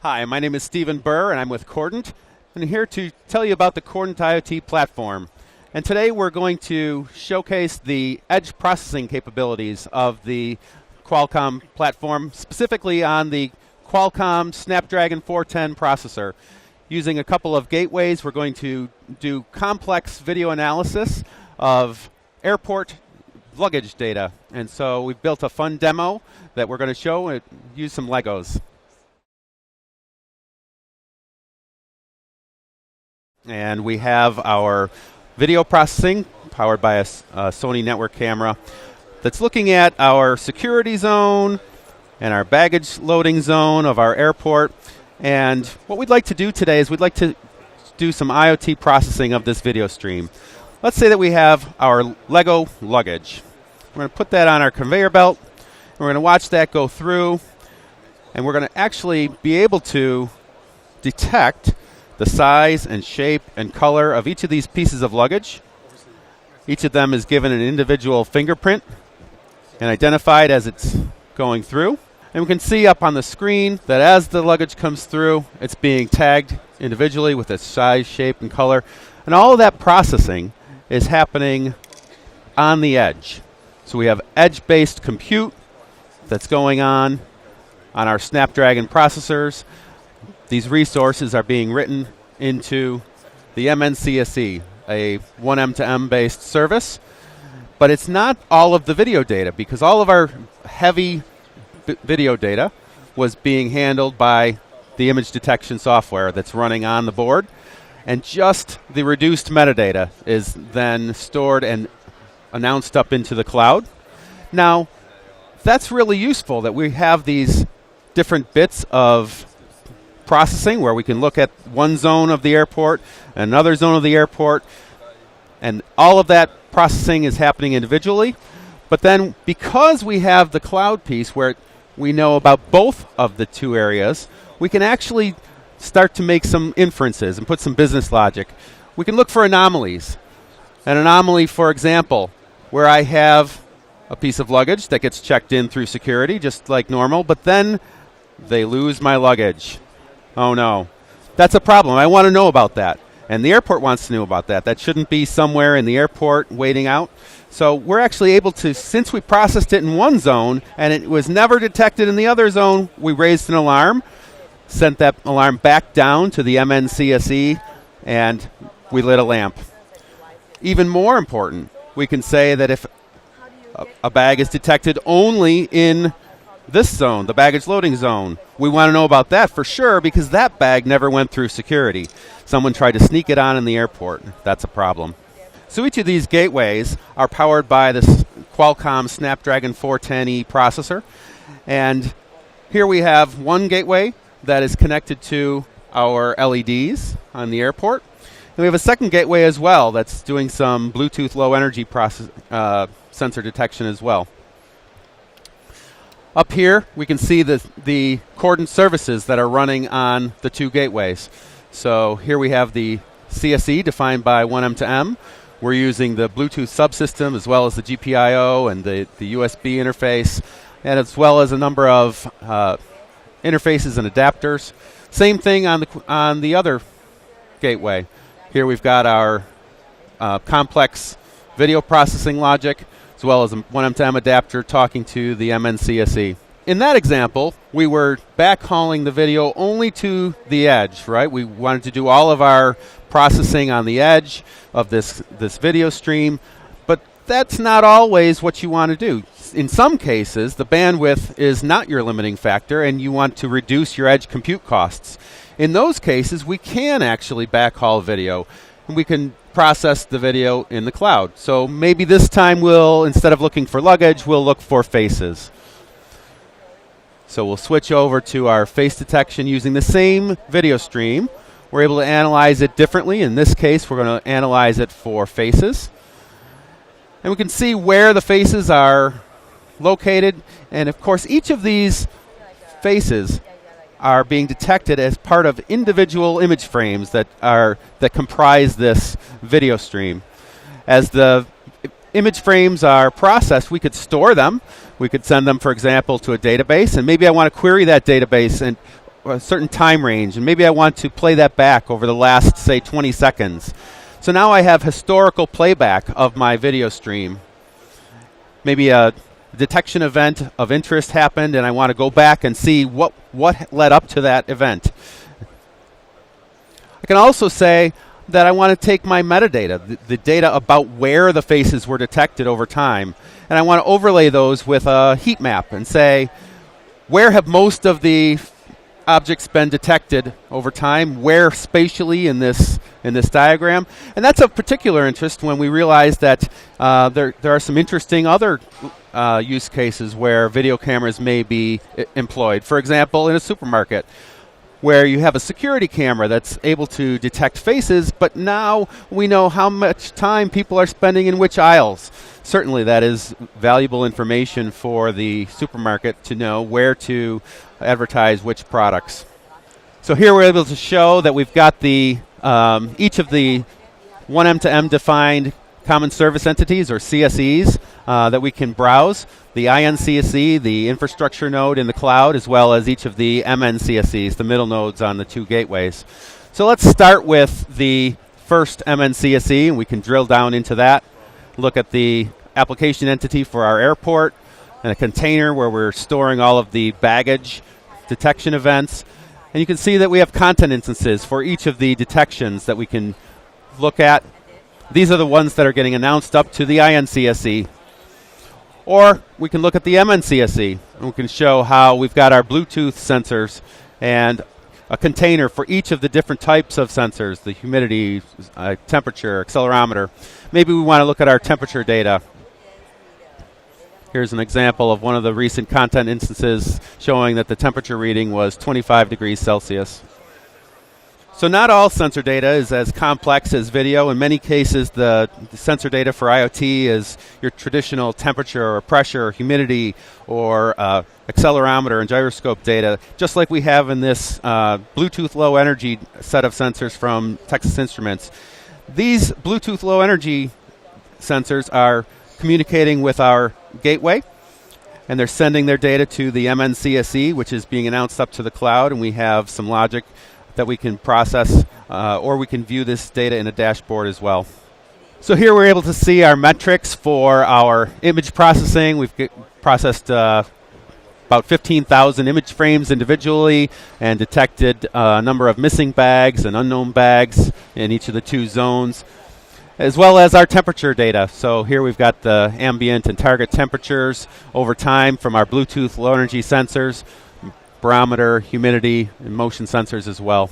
Hi, my name is Stephen Burr, and I'm with Chordant. And I'm here to tell you about the Chordant IoT platform. And today we're going to showcase the edge processing capabilities of the Qualcomm platform, specifically on the Qualcomm Snapdragon 410 processor. Using a couple of gateways, we're going to do complex video analysis of airport luggage data. And so we've built a fun demo that we're going to show and use some Legos. And we have our video processing powered by a Sony network camera that's looking at our security zone and our baggage loading zone of our airport. And what we'd like to do today is we'd like to do some IoT processing of this video stream. Let's say that we have our Lego luggage. We're going to put that on our conveyor belt. We're going to watch that go through. And we're going to actually be able to detect the size and shape and color of each of these pieces of luggage. Each of them is given an individual fingerprint and identified as it's going through. And we can see up on the screen that as the luggage comes through, it's being tagged individually with its size, shape, and color. And all of that processing is happening on the edge. So we have edge-based compute that's going on our Snapdragon processors. These resources are being written into the MNCSE, a 1M2M based service. But it's not all of the video data, because all of our heavy video data was being handled by the image detection software that's running on the board. And just the reduced metadata is then stored and announced up into the cloud. Now, that's really useful that we have these different bits of processing where we can look at one zone of the airport, another zone of the airport, and all of that processing is happening individually. But then because we have the cloud piece where we know about both of the two areas, we can actually start to make some inferences and put some business logic. We can look for anomalies. An anomaly, for example, where I have a piece of luggage that gets checked in through security just like normal, but then they lose my luggage. Oh no, that's a problem. I want to know about that. And the airport wants to know about that. That shouldn't be somewhere in the airport waiting out. So we're actually able to, since we processed it in one zone and it was never detected in the other zone, we raised an alarm, sent that alarm back down to the MNCSE, and we lit a lamp. Even more important, we can say that if a bag is detected only in this zone, the baggage loading zone, we want to know about that for sure, because that bag never went through security. Someone tried to sneak it on in the airport. That's a problem. So each of these gateways are powered by this Qualcomm Snapdragon 410e processor. And here we have one gateway that is connected to our LEDs on the airport. And we have a second gateway as well that's doing some Bluetooth low energy sensor detection as well. Up here, we can see the Chordant services that are running on the two gateways. So here we have the CSE defined by 1M2M. We're using the Bluetooth subsystem as well as the GPIO and the USB interface, and as well as a number of interfaces and adapters. Same thing on the other gateway. Here we've got our complex video processing logic, as well as a 1M2M adapter talking to the MNCSE. In that example, we were backhauling the video only to the edge, right? We wanted to do all of our processing on the edge of this video stream, but that's not always what you want to do. In some cases, the bandwidth is not your limiting factor, and you want to reduce your edge compute costs. In those cases, we can actually backhaul video, and we can process the video in the cloud. So maybe this time instead of looking for luggage, we'll look for faces. So we'll switch over to our face detection using the same video stream. We're able to analyze it differently. In this case, we're going to analyze it for faces. And we can see where the faces are located. And of course, each of these faces are being detected as part of individual image frames that comprise this video stream. As the image frames are processed, we could store them. We could send them, for example, to a database, and maybe I want to query that database and a certain time range, and maybe I want to play that back over the last, say, 20 seconds. So now I have historical playback of my video stream. Maybe a detection event of interest happened, and I want to go back and see what led up to that event. I can also say that I want to take my metadata, the data about where the faces were detected over time, and I want to overlay those with a heat map and say, where have most of the objects been detected over time, where spatially in this diagram. And that's of particular interest when we realize that there are some interesting other use cases where video cameras may be employed. For example, in a supermarket, where you have a security camera that's able to detect faces, but now we know how much time people are spending in which aisles. Certainly that is valuable information for the supermarket to know where to advertise which products. So here we're able to show that we've got the each of the 1M to M defined common service entities, or CSEs, that we can browse. The INCSE, the infrastructure node in the cloud, as well as each of the MNCSEs, the middle nodes on the two gateways. So let's start with the first MNCSE, and we can drill down into that. Look at the application entity for our airport, and a container where we're storing all of the baggage detection events. And you can see that we have content instances for each of the detections that we can look at. These are the ones that are getting announced up to the INCSE. Or we can look at the MNCSE, and we can show how we've got our Bluetooth sensors and a container for each of the different types of sensors, the humidity, temperature, accelerometer. Maybe we want to look at our temperature data. Here's an example of one of the recent content instances showing that the temperature reading was 25 degrees Celsius. So not all sensor data is as complex as video. In many cases, the sensor data for IoT is your traditional temperature or pressure or humidity or accelerometer and gyroscope data, just like we have in this Bluetooth low energy set of sensors from Texas Instruments. These Bluetooth low energy sensors are communicating with our gateway, and they're sending their data to the MNCSE, which is being announced up to the cloud, and we have some logic that we can process, or we can view this data in a dashboard as well. So here we're able to see our metrics for our image processing. We've processed about 15,000 image frames individually and detected a number of missing bags and unknown bags in each of the two zones, as well as our temperature data. So here we've got the ambient and target temperatures over time from our Bluetooth low energy sensors, barometer, humidity, and motion sensors as well.